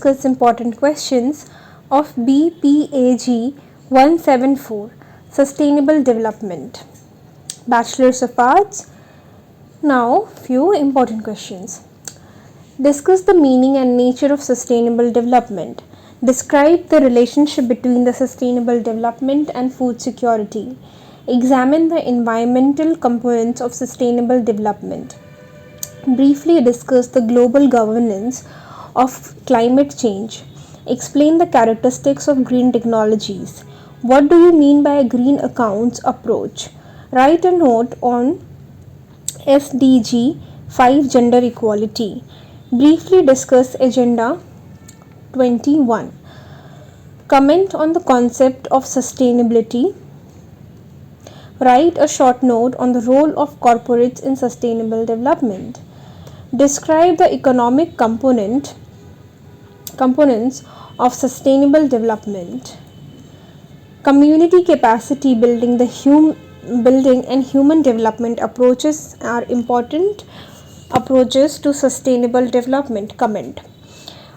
discuss important questions of BPAG-174 Sustainable Development. Bachelors of Arts. Now, few important questions. Discuss the meaning and nature of sustainable development. Describe the relationship between the sustainable development and food security. Examine the environmental components of sustainable development. Briefly discuss the global governance of climate change. Explain the characteristics of green technologies. What do you mean by a green accounts approach? Write a note on SDG 5 gender equality. Briefly discuss Agenda 21. Comment on the concept of sustainability. Write a short note on the role of corporates in sustainable development. Describe the economic components of sustainable development. Community capacity building and human development approaches are important approaches to sustainable development. Comment.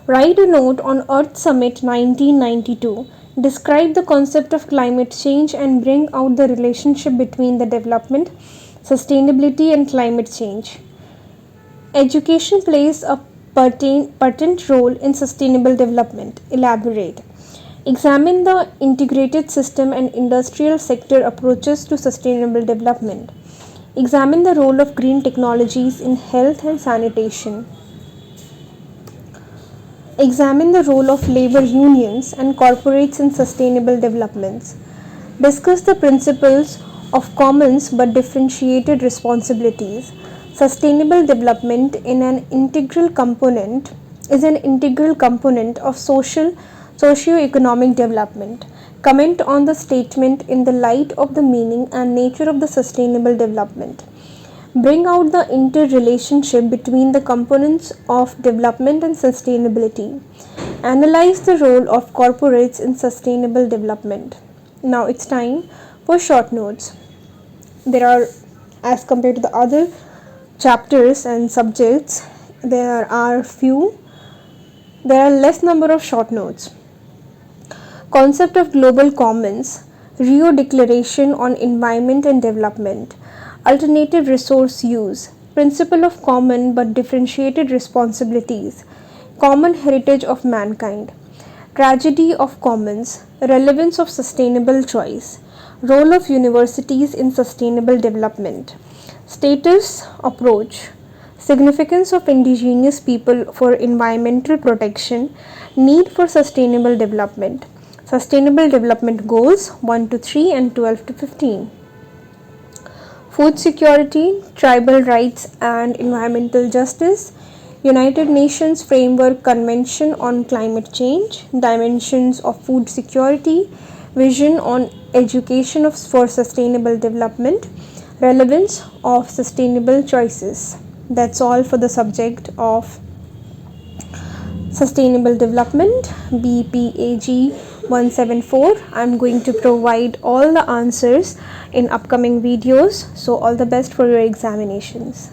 Write a note on Earth Summit 1992. Describe the concept of climate change and bring out the relationship between the development, sustainability and climate change. Education plays a pertinent role in sustainable development. Elaborate. Examine the integrated system and industrial sector approaches to sustainable development. Examine the role of green technologies in health and sanitation. Examine the role of labor unions and corporates in sustainable developments. Discuss the principles of commons but differentiated responsibilities. Sustainable development is an integral component of socio-economic development. Comment on the statement in the light of the meaning and nature of the sustainable development. Bring out the interrelationship between the components of development and sustainability. Analyze the role of corporates in sustainable development. Now it's time for short notes. There are, as compared to the other chapters and subjects, there are less number of short notes. Concept of global commons, Rio Declaration on Environment and Development, alternative resource use, principle of common but differentiated responsibilities, common heritage of mankind, tragedy of commons, relevance of sustainable choice, role of universities in sustainable development, status approach, significance of indigenous people for environmental protection, need for sustainable development, Sustainable Development Goals 1 to 3 and 12 to 15. Food security, tribal rights and environmental justice, United Nations Framework Convention on Climate Change, dimensions of food security, vision on education for sustainable development, relevance of sustainable choices. That's all for the subject of sustainable development, BPAG 174. I'm going to provide all the answers in upcoming videos. So all the best for your examinations.